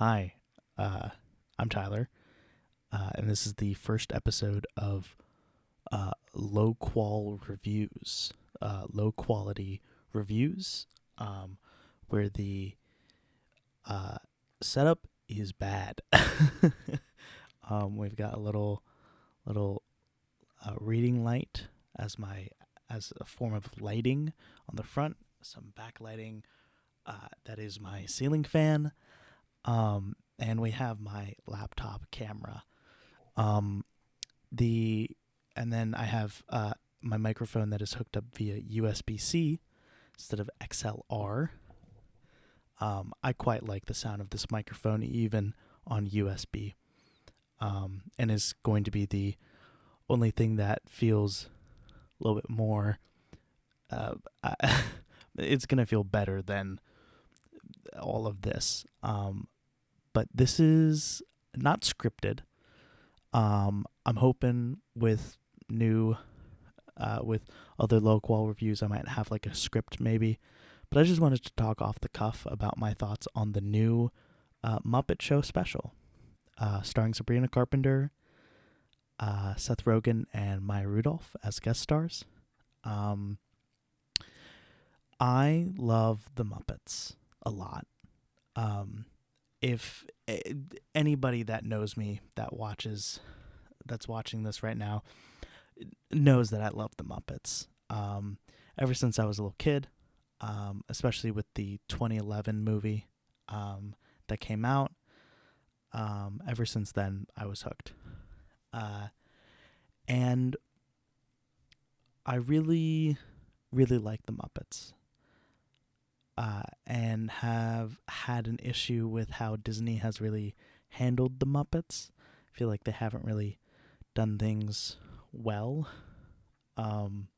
Hi, I'm Tyler, and this is the first episode of Low Qual Reviews, low quality reviews, where the uh, setup is bad. We've got a little reading light as a form of lighting on the front, some backlighting. That is my ceiling fan. And we have my laptop camera. Um, the and then I have my microphone that is hooked up via USB-C instead of XLR. I quite like the sound of this microphone even on USB, and is going to be the only thing that feels a little bit more. Uh, it's gonna feel better than all of this. But this is not scripted. I'm hoping with with other low qual reviews, I might have like a script maybe. But I just wanted to talk off the cuff about my thoughts on the new Muppet Show special, starring Sabrina Carpenter, Seth Rogen, and Maya Rudolph as guest stars. I love the Muppets a lot. If anybody that knows me that's watching this right now knows that I love the Muppets. Ever since I was a little kid, especially with the 2011 movie that came out. Ever since then, I was hooked. And I really, really like the Muppets. And have had an issue with how Disney has really handled the Muppets. I feel like they haven't really done things well. But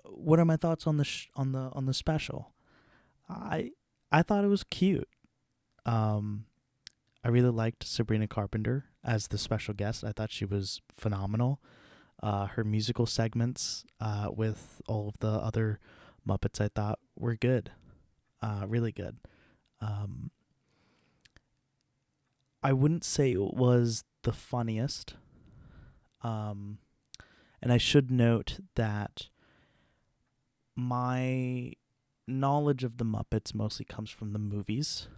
what are my thoughts on on the special? I thought it was cute. I really liked Sabrina Carpenter as the special guest. I thought she was phenomenal. Her musical segments with all of the other Muppets I thought were good, really good. I wouldn't say it was the funniest. And I should note that my knowledge of the Muppets mostly comes from the movies.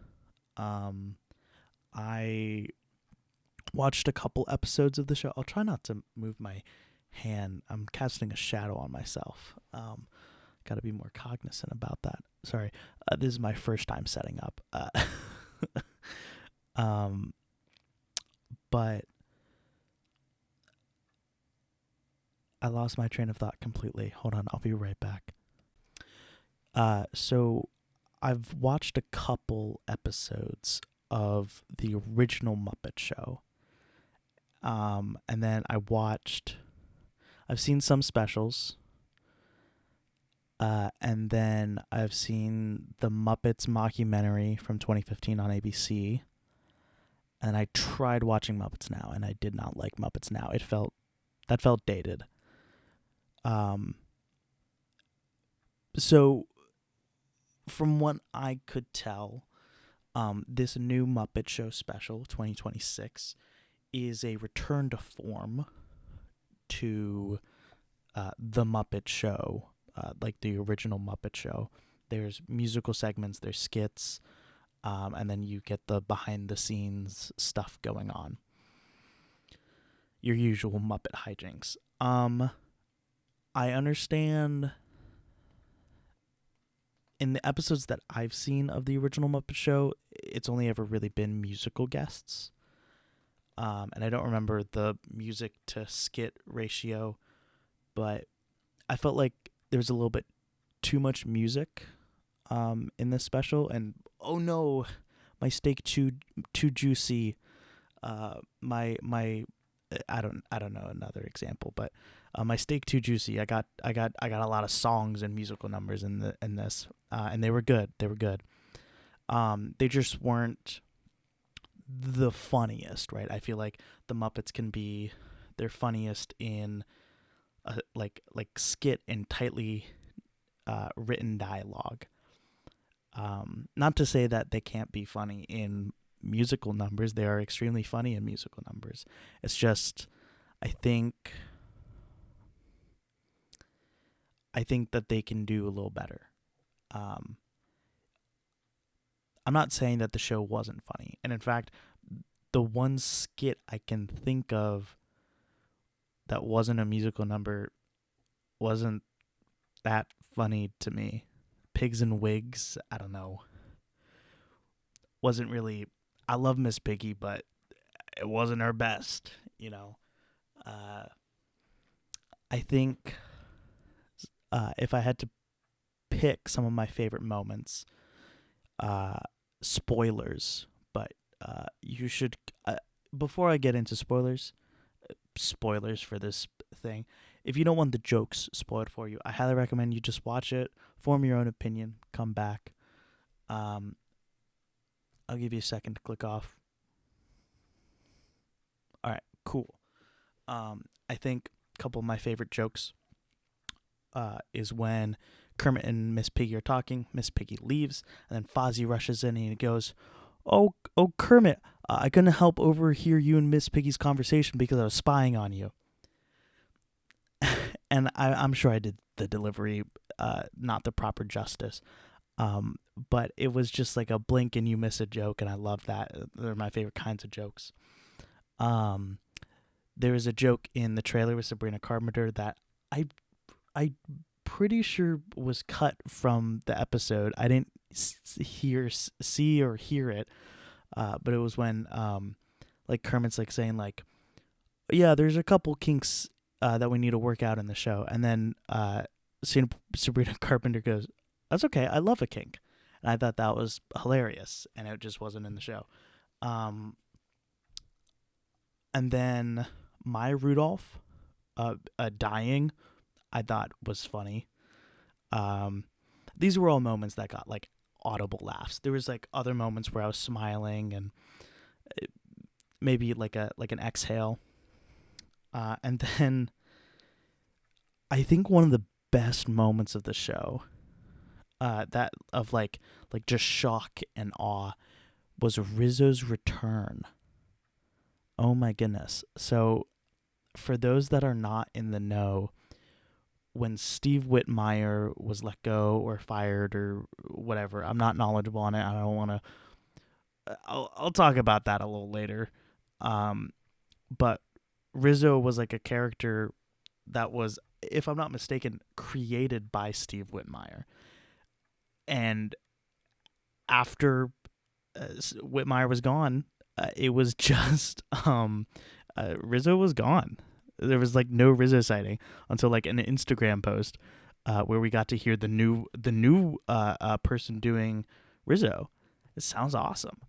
I watched a couple episodes of the show. I'll try not to move my hand. I'm casting a shadow on myself. Got to be more cognizant about that. Sorry, this is my first time setting up. But I lost my train of thought completely. Hold on, I'll be right back. So I've watched a couple episodes of the original Muppet Show. And then I've seen some specials. And then I've seen the Muppets mockumentary from 2015 on ABC. And I tried watching Muppets Now, and I did not like Muppets Now. That felt dated. So from what I could tell, this new Muppet Show special 2026 is a return to form to the Muppet Show, like the original Muppet Show. There's musical segments, there's skits, and then you get the behind-the-scenes stuff going on. Your usual Muppet hijinks. I understand in the episodes that I've seen of the original Muppet Show, it's only ever really been musical guests. And I don't remember the music to skit ratio, but I felt like there was a little bit too much music in this special. And oh no, my steak too juicy. My I don't know another example, but my steak too juicy. I got a lot of songs and musical numbers in this, and they were good. They were good. They just weren't the funniest, right? I feel like the Muppets can be their funniest in like skit and tightly written dialogue. Not to say that they can't be funny in musical numbers. They are extremely funny in musical numbers. It's just, I think, that they can do a little better. Um, I'm not saying that the show wasn't funny, and in fact, the one skit I can think of that wasn't a musical number wasn't that funny to me. Pigs and Wigs, I don't know. Wasn't really. I love Miss Piggy, but it wasn't her best, you know. Uh, I think if I had to pick some of my favorite moments, uh, spoilers, but you should. Before I get into spoilers for this thing, if you don't want the jokes spoiled for you, I highly recommend you just watch it, form your own opinion, come back. Um, I'll give you a second to click off. All right, cool. I think a couple of my favorite jokes is when Kermit and Miss Piggy are talking. Miss Piggy leaves, and then Fozzie rushes in and he goes, "Oh, Kermit, I couldn't help overhear you and Miss Piggy's conversation because I was spying on you." And I'm sure I did the delivery not the proper justice. But it was just like a blink and you miss a joke, and I love that. They're my favorite kinds of jokes. There was a joke in the trailer with Sabrina Carpenter that I pretty sure was cut from the episode. I didn't see or hear it, but it was when like Kermit's like saying like, yeah, there's a couple kinks that we need to work out in the show, and then Sabrina Carpenter goes, "That's okay, I love a kink," and I thought that was hilarious, and it just wasn't in the show. And then Maya Rudolph dying, I thought was funny. These were all moments that got like audible laughs. There was like other moments where I was smiling and maybe like an exhale. And then I think one of the best moments of the show, that of like just shock and awe, was Rizzo's return. Oh my goodness. So for those that are not in the know, when Steve Whitmire was let go or fired or whatever, I'm not knowledgeable on it. I don't want to. I'll talk about that a little later. But Rizzo was like a character that was, if I'm not mistaken, created by Steve Whitmire. And after Whitmire was gone, it was just Rizzo was gone. There was like no Rizzo sighting until like an Instagram post where we got to hear the new person doing Rizzo. It sounds awesome,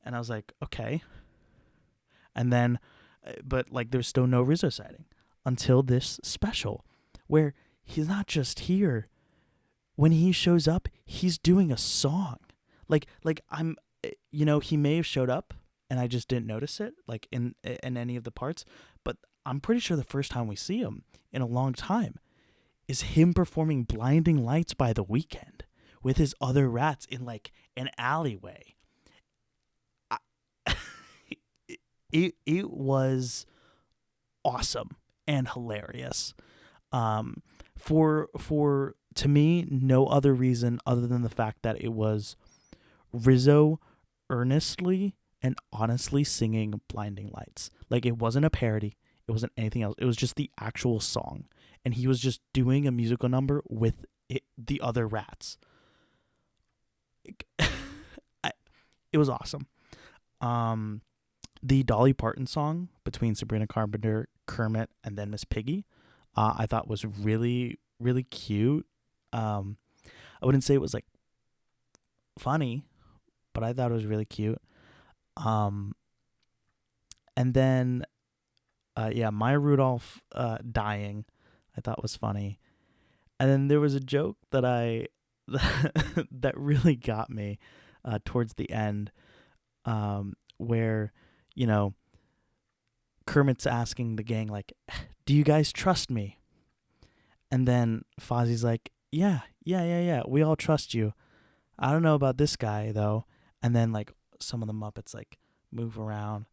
and I was like, okay. And then, but like there's still no Rizzo sighting until this special, where he's not just here. When he shows up, he's doing a song. Like I'm, he may have showed up and I just didn't notice it, like in any of the parts, but I'm pretty sure the first time we see him in a long time is him performing Blinding Lights by The Weeknd with his other rats in like an alleyway. It was awesome and hilarious. For to me, no other reason other than the fact that it was Rizzo earnestly and honestly singing Blinding Lights. Like, it wasn't a parody. It wasn't anything else. It was just the actual song. And he was just doing a musical number with the other rats. It was awesome. The Dolly Parton song between Sabrina Carpenter, Kermit, and then Miss Piggy, I thought was really, really cute. I wouldn't say it was like funny, but I thought it was really cute. And then, Maya Rudolph dying, I thought was funny. And then there was a joke that that really got me towards the end, where, Kermit's asking the gang, like, do you guys trust me? And then Fozzie's like, yeah, we all trust you. I don't know about this guy though. And then like some of the Muppets like move around,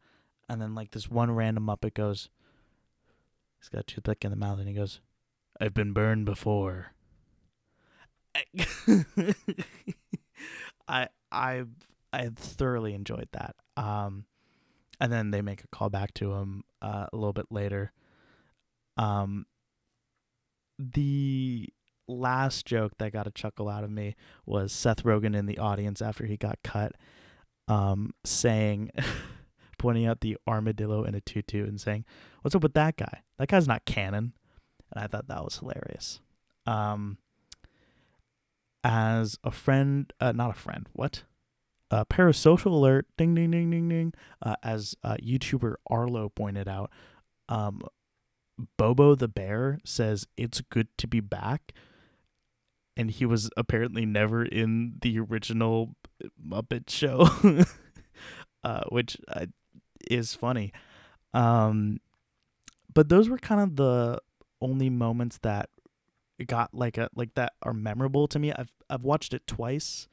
and then like this one random Muppet goes, he's got a toothpick in the mouth, and he goes, "I've been burned before." I I I thoroughly enjoyed that. And then they make a call back to him a little bit later. Um, the last joke that got a chuckle out of me was Seth Rogen in the audience after he got cut, saying, pointing out the armadillo in a tutu and saying, "What's up with that guy? That guy's not canon." And I thought that was hilarious. Um, as a friend, not a friend, what? Parasocial alert, ding, ding, ding, ding, ding. As YouTuber Arlo pointed out, um, Bobo the bear says it's good to be back, and he was apparently never in the original Muppet show, which is funny. But those were kind of the only moments that got like that are memorable to me. I've watched it twice.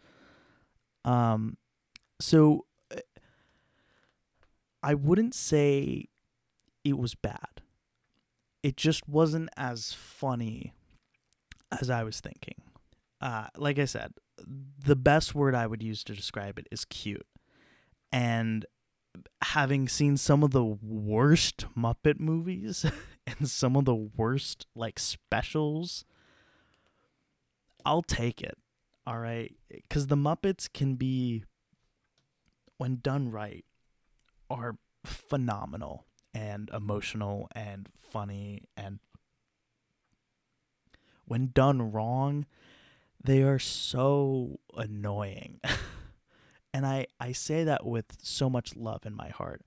So I wouldn't say it was bad. It just wasn't as funny as I was thinking. Like I said, the best word I would use to describe it is cute. And having seen some of the worst Muppet movies and some of the worst like specials, I'll take it. All right, because the Muppets can be, when done right, are phenomenal and emotional and funny, and when done wrong, they are so annoying. And I say that with so much love in my heart,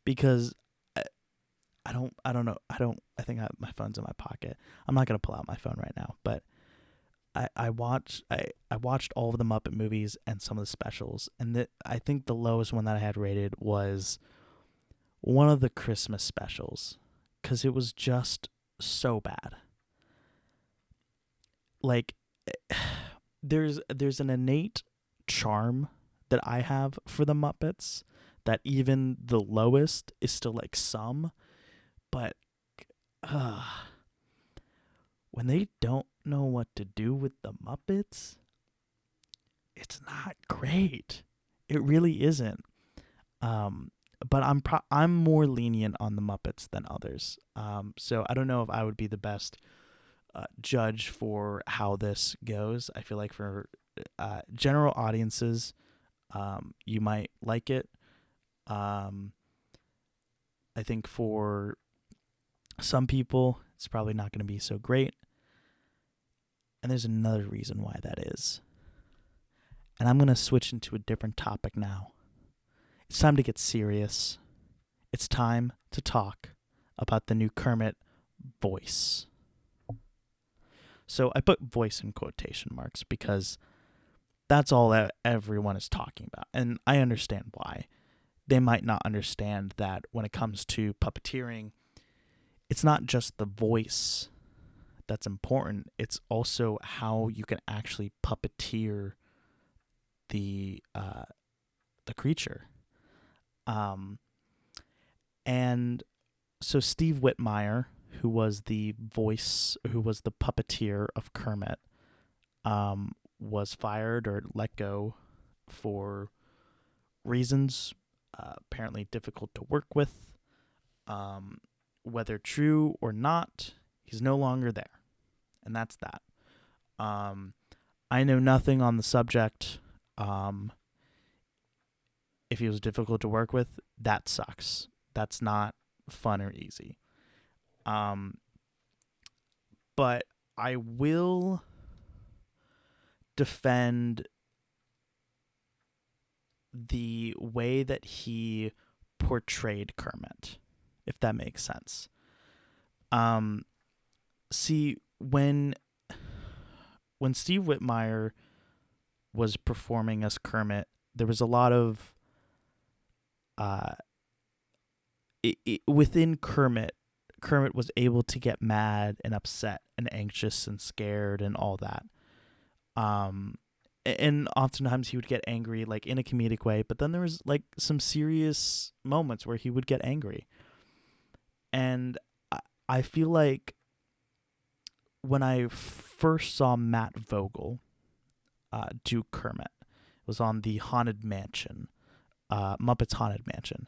because I don't know, I think my phone's in my pocket. I'm not gonna pull out my phone right now, but I watched all of the Muppet movies and some of the specials, and I think the lowest one that I had rated was one of the Christmas specials, because it was just so bad. Like, there's an innate charm that I have for the Muppets that even the lowest is still like some, but uh, when they don't know what to do with the Muppets, it's not great. It really isn't. But I'm more lenient on the Muppets than others. So I don't know if I would be the best judge for how this goes. I feel like for general audiences, you might like it. I think for some people, it's probably not going to be so great. And there's another reason why that is. And I'm going to switch into a different topic now. It's time to get serious. It's time to talk about the new Kermit voice. So I put voice in quotation marks because that's all that everyone is talking about. And I understand why. They might not understand that when it comes to puppeteering, it's not just the voice that's important. It's also how you can actually puppeteer the creature. And so Steve Whitmire, who was the puppeteer of Kermit, was fired or let go for reasons apparently difficult to work with. Whether true or not, he's no longer there. And that's that. I know nothing on the subject. If he was difficult to work with, that sucks. That's not fun or easy. But I will defend the way that he portrayed Kermit, if that makes sense. See, when Steve Whitmire was performing as Kermit, there was a lot of within Kermit was able to get mad and upset and anxious and scared and all that. and oftentimes he would get angry like in a comedic way, but then there was like some serious moments where he would get angry. And I feel like when I first saw Matt Vogel do Kermit, it was on the Haunted Mansion, Muppet's Haunted Mansion.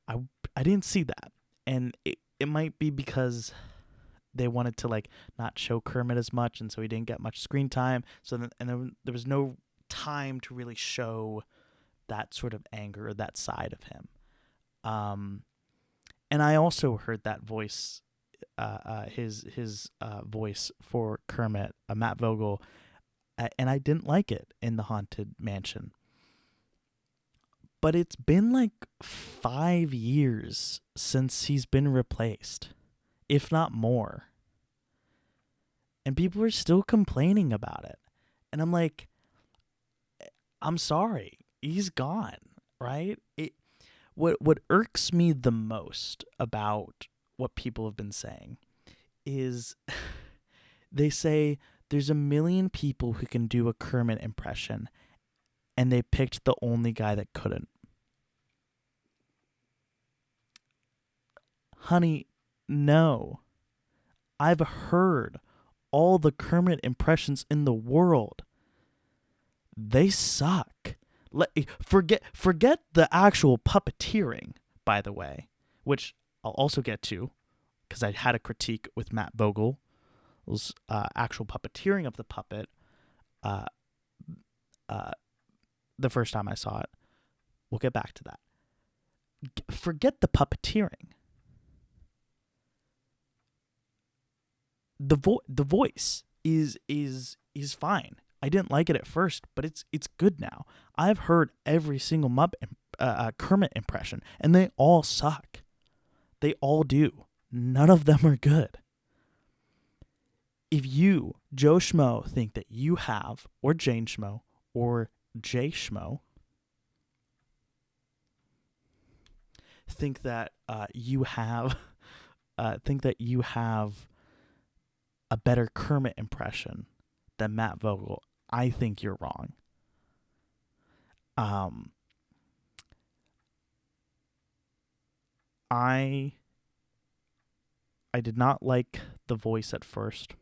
I I didn't see that, and it might be because they wanted to like not show Kermit as much, and so he didn't get much screen time. So then, and then there was no time to really show that sort of anger or that side of him. And I also heard that voice, his voice for Kermit, Matt Vogel, and I didn't like it in the Haunted Mansion. But it's been like 5 years since he's been replaced, if not more. And people are still complaining about it. And I'm like, I'm sorry, he's gone, right? What irks me the most about what people have been saying is they say there's a million people who can do a Kermit impression, and they picked the only guy that couldn't. Honey, no. I've heard all the Kermit impressions in the world. They suck. Forget the actual puppeteering, by the way, which I'll also get to, because I had a critique with Matt Vogel. It was actual puppeteering of the puppet the first time I saw it. We'll get back to that. Forget the puppeteering. The voice is fine. I didn't like it at first, but it's good now. I've heard every single Kermit impression, and they all suck. They all do. None of them are good. If you, Joe Schmo, think that you have, or Jane Schmo, or Jay Schmo, think that you have a better Kermit impression than Matt Vogel, I think you're wrong. I did not like the voice at first,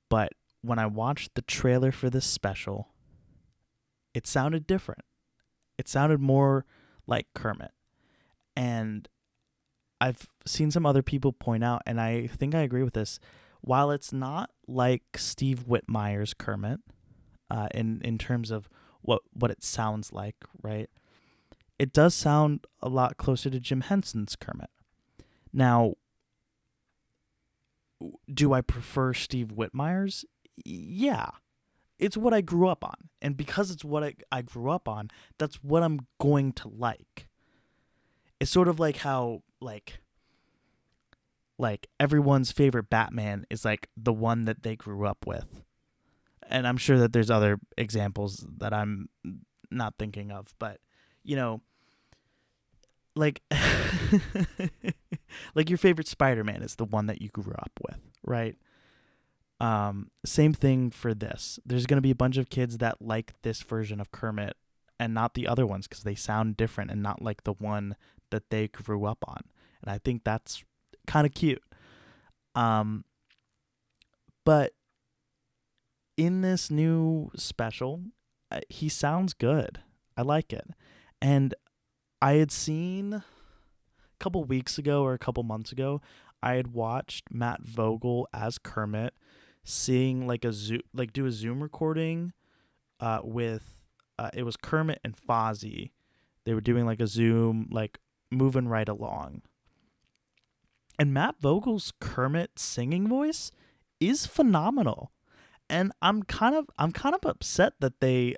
but when I watched the trailer for this special, it sounded different. It sounded more like Kermit. And I've seen some other people point out, and I think I agree with this, while it's not like Steve Whitmire's Kermit, in terms of what it sounds like, right? It does sound a lot closer to Jim Henson's Kermit. Now, do I prefer Steve Whitmire's? Yeah. It's what I grew up on. And because it's what I grew up on, that's what I'm going to like. It's sort of like how, like everyone's favorite Batman is like the one that they grew up with. And I'm sure that there's other examples that I'm not thinking of, but like like your favorite Spider-Man is the one that you grew up with, right? Same thing for this. There's going to be a bunch of kids that like this version of Kermit and not the other ones because they sound different and not like the one that they grew up on. And I think that's kind of cute. But in this new special, he sounds good. I like it. And I had seen a couple weeks ago or a couple months ago, I had watched Matt Vogel as Kermit seeing like do a Zoom recording with it was Kermit and Fozzie. They were doing like a Zoom, like moving right along. And Matt Vogel's Kermit singing voice is phenomenal. And I'm kind of upset that they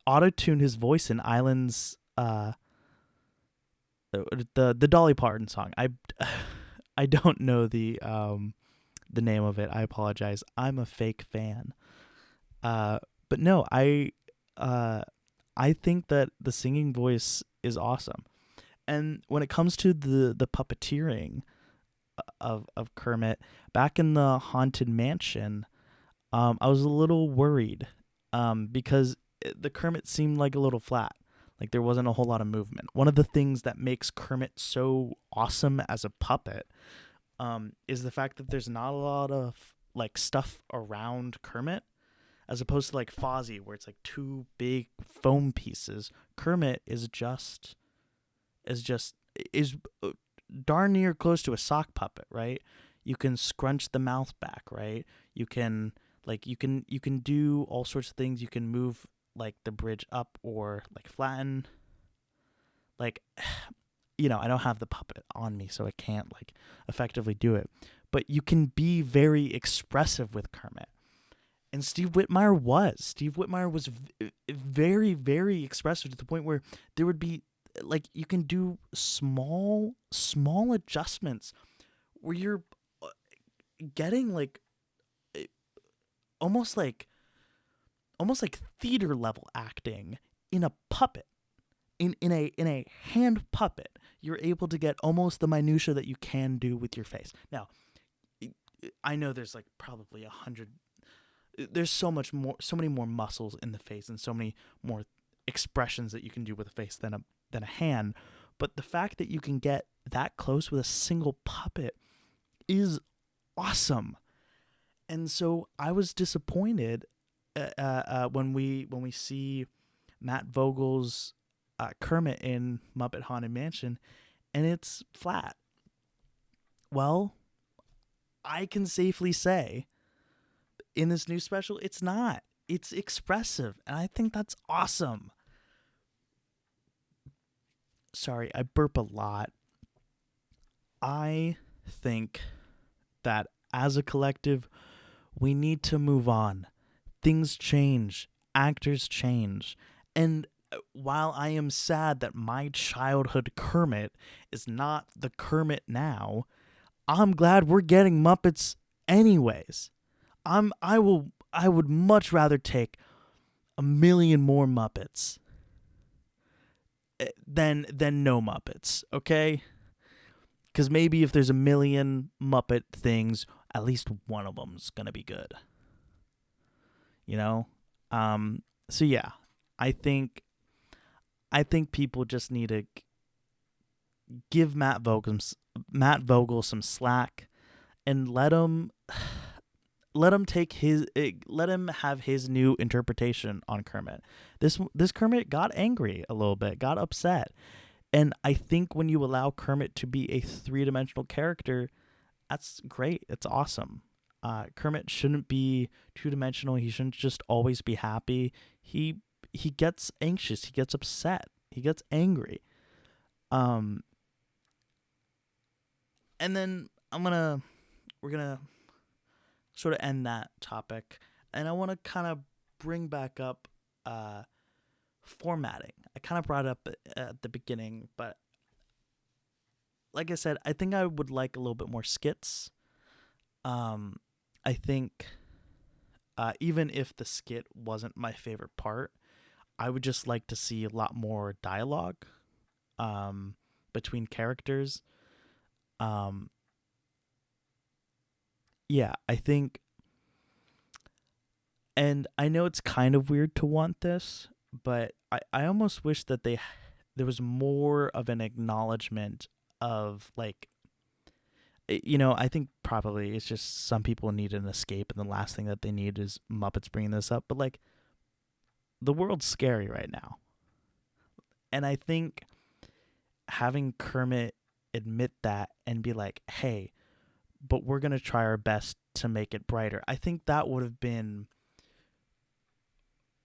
auto-tuned his voice in Island's the Dolly Parton song. I don't know the name of it. I apologize. I'm a fake fan. But no, I think that the singing voice is awesome. And when it comes to the puppeteering of Kermit, back in the Haunted Mansion, I was a little worried because the Kermit seemed like a little flat. Like there wasn't a whole lot of movement. One of the things that makes Kermit so awesome as a puppet is the fact that there's not a lot of like stuff around Kermit, as opposed to like Fozzie, where it's like two big foam pieces. Kermit is darn near close to a sock puppet, right? You can scrunch the mouth back, right? You can you can do all sorts of things. You can move like the bridge up or like flatten. Like I don't have the puppet on me, so I can't like effectively do it. But you can be very expressive with Kermit. And Steve Whitmire was very, very expressive to the point where there would be like you can do small adjustments where you're getting like eh, almost like almost like theater level acting in a puppet. In a hand puppet, you're able to get almost the minutia that you can do with your face. Now, I know there's like probably 100. There's so many more muscles in the face, and so many more expressions that you can do with a face than a hand. But the fact that you can get that close with a single puppet is awesome. And so I was disappointed when we see Matt Vogel's Kermit in Muppet Haunted Mansion, and it's flat. Well, I can safely say in this new special, it's not. It's expressive, and I think that's awesome. Sorry, I burp a lot. I think that as a collective, we need to move on. Things change, actors change, and while I am sad that my childhood Kermit is not the Kermit now, I'm glad we're getting Muppets anyways. I would much rather take a million more Muppets than no Muppets, okay? Because maybe if there's a million Muppet things, at least one of them's gonna be good. You know? So yeah, I think people just need to give Matt Vogel some slack and let him let him have his new interpretation on Kermit. This Kermit got angry a little bit, got upset. And I think when you allow Kermit to be a three-dimensional character, that's great. It's awesome. Kermit shouldn't be two-dimensional. He shouldn't just always be happy. He gets anxious. He gets upset. He gets angry. And then we're gonna sort of end that topic, and I want to kind of bring back up formatting. I kind of brought it up at the beginning, but like I said, I think I would like a little bit more skits. I think even if the skit wasn't my favorite part, I would just like to see a lot more dialogue between characters. Yeah, I think, and I know it's kind of weird to want this, but I almost wish that there was more of an acknowledgement of like, I think probably it's just some people need an escape, and the last thing that they need is Muppets bringing this up. But like, the world's scary right now, and I think having Kermit admit that and be like, "Hey, but we're gonna try our best to make it brighter." I think that would have been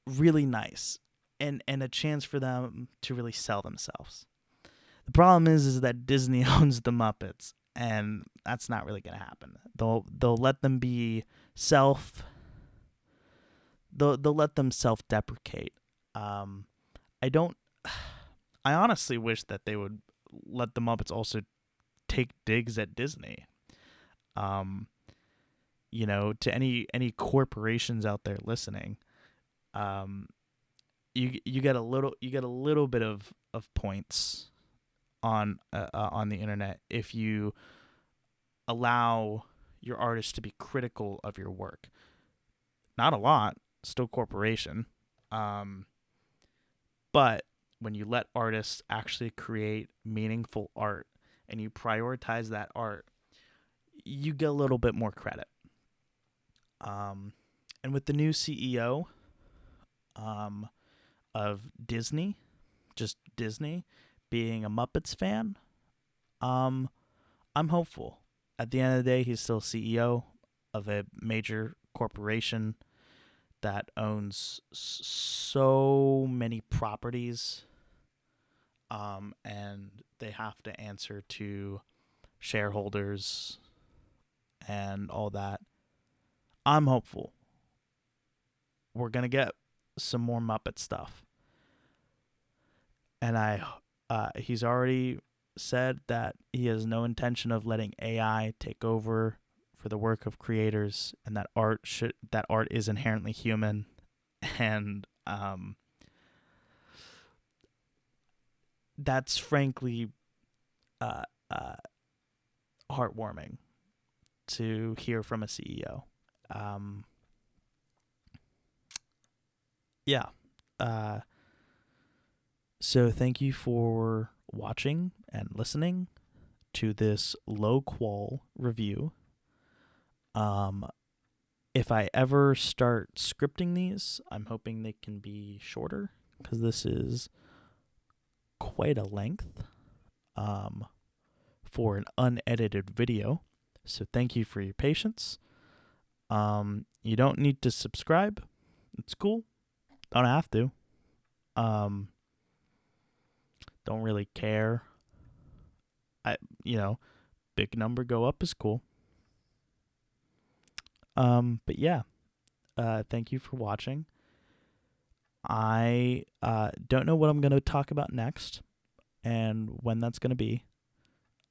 really nice, and a chance for them to really sell themselves. The problem is that Disney owns the Muppets, and that's not really gonna happen. They'll let them be they'll let them self-deprecate. I don't. I honestly wish that they would let the Muppets also take digs at Disney. To any corporations out there listening, you get a little bit of points on the internet if you allow your artist to be critical of your work. Not a lot, still corporation. Um, but when you let artists actually create meaningful art and you prioritize that art, you get a little bit more credit. Um, and with the new CEO um, of Disney, just Disney, being a Muppets fan, um, I'm hopeful. At the end of the day, he's still CEO of a major corporation that owns so many properties, and they have to answer to shareholders and all that. I'm hopeful we're gonna get some more Muppet stuff, and he's already said that he has no intention of letting AI take over for the work of creators, and that art is inherently human, and that's frankly uh, uh, heartwarming to hear from a CEO. Um, yeah. Uh, so thank you for watching and listening to this low qual review. If I ever start scripting these, I'm hoping they can be shorter because this is quite a length for an unedited video. So thank you for your patience. You don't need to subscribe. It's cool. Don't have to. Don't really care. I big number go up is cool. But yeah. Thank you for watching. I don't know what I'm gonna talk about next and when that's gonna be.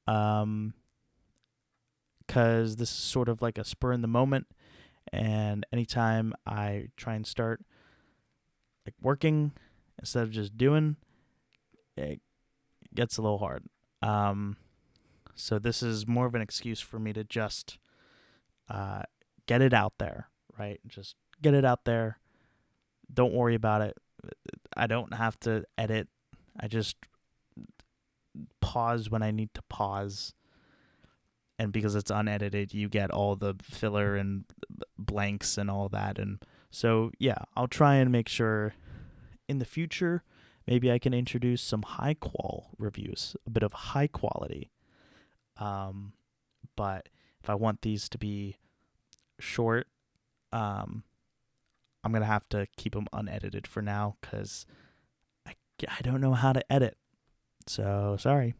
Because this is sort of like a spur in the moment, and anytime I try and start like working instead of just doing, it gets a little hard. So this is more of an excuse for me to just get it out there, right? Just get it out there. Don't worry about it. I don't have to edit. I just pause when I need to pause. And because it's unedited, you get all the filler and blanks and all that. And so, yeah, I'll try and make sure in the future, maybe I can introduce some high qual reviews, a bit of high quality. But if I want these to be short, I'm going to have to keep them unedited for now because I don't know how to edit. So, sorry.